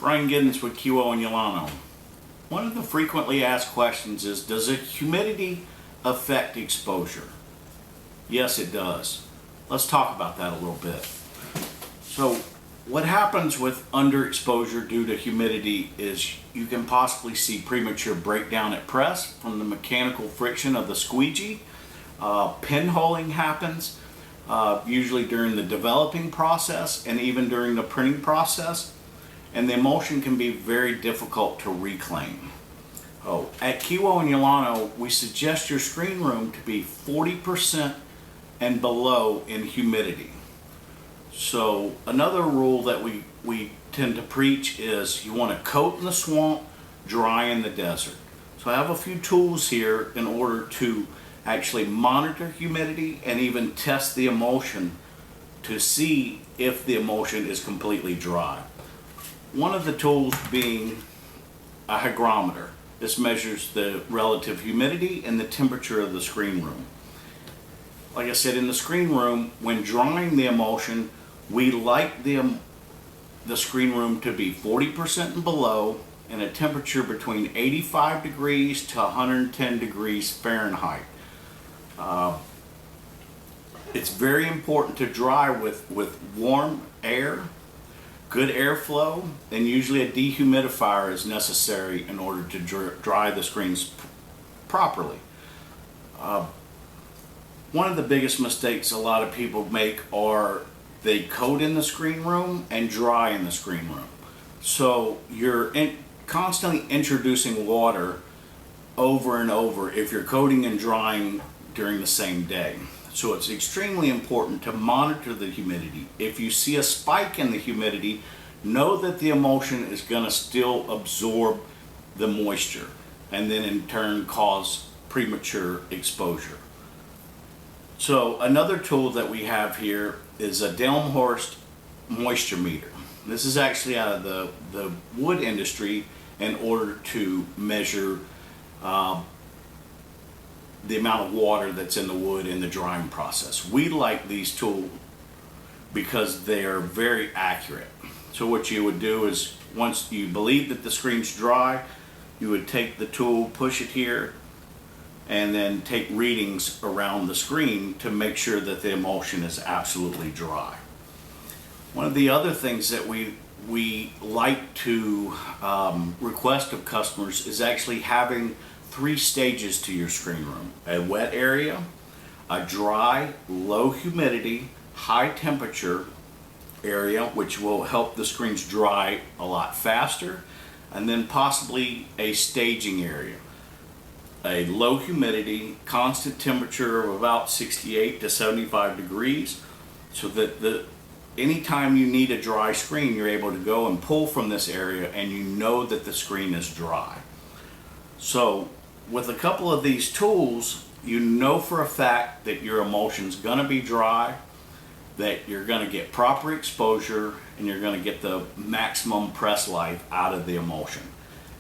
Brian Giddens with Kiwo and Ulano. One of the frequently asked questions is, does humidity affect exposure? Yes, it does. Let's talk about that a little bit. So what happens with underexposure due to humidity is you can possibly see premature breakdown at press from the mechanical friction of the squeegee. Pinholing happens usually during the developing process and even during the printing process, and the emulsion can be very difficult to reclaim. At Kiwo and Ulano, we suggest your screen room to be 40% and below in humidity. So another rule that we tend to preach is you want to coat in the swamp, dry in the desert. So I have a few tools here in order to actually monitor humidity and even test the emulsion to see if the emulsion is completely dry. One of the tools being a hygrometer. This measures the relative humidity and the temperature of the screen room. Like I said, in the screen room, when drying the emulsion, we like the screen room to be 40% and below and a temperature between 85 degrees to 110 degrees Fahrenheit. It's very important to dry with warm air, good airflow, and usually a dehumidifier is necessary in order to dry the screens properly. One of the biggest mistakes a lot of people make are they coat in the screen room and dry in the screen room. So you're constantly introducing water over and over if you're coating and drying during the same day. So it's extremely important to monitor the humidity. If you see a spike in the humidity, know that the emulsion is going to still absorb the moisture and then in turn cause premature exposure. So another tool that we have here is a Delmhorst moisture meter. This is actually out of the wood industry in order to measure the amount of water that's in the wood in the drying process. We like these tools because they are very accurate. So what you would do is, once you believe that the screen's dry, you would take the tool, push it here, and then take readings around the screen to make sure that the emulsion is absolutely dry. One of the other things that we like to request of customers is actually having 3 stages to your screen room: a wet area, a dry, low humidity, high temperature area, which will help the screens dry a lot faster, and then possibly a staging area. A low humidity, constant temperature of about 68 to 75 degrees, so that anytime you need a dry screen, you're able to go and pull from this area and you know that the screen is dry. So with a couple of these tools, you know for a fact that your emulsion's going to be dry, that you're going to get proper exposure, and you're going to get the maximum press life out of the emulsion.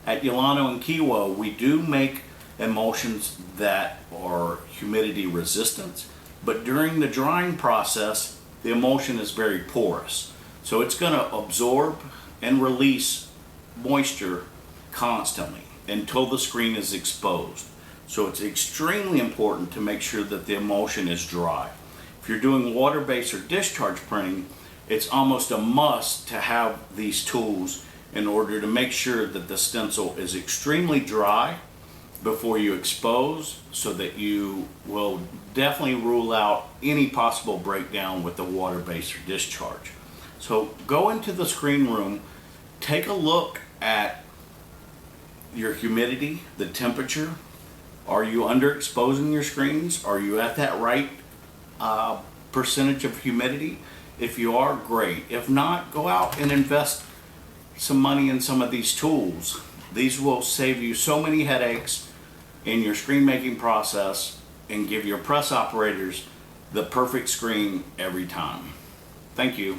At Ulano and Kiwo, we do make emulsions that are humidity resistant, but during the drying process, the emulsion is very porous. So it's going to absorb and release moisture constantly until the screen is exposed. So it's extremely important to make sure that the emulsion is dry. If you're doing water-based or discharge printing, it's almost a must to have these tools in order to make sure that the stencil is extremely dry before you expose, so that you will definitely rule out any possible breakdown with the water-based or discharge. So go into the screen room, take a look at your humidity, the temperature. Are you underexposing your screens? Are you at that right percentage of humidity? If you are, great. If not, go out and invest some money in some of these tools. These will save you so many headaches in your screen making process and give your press operators the perfect screen every time. Thank you.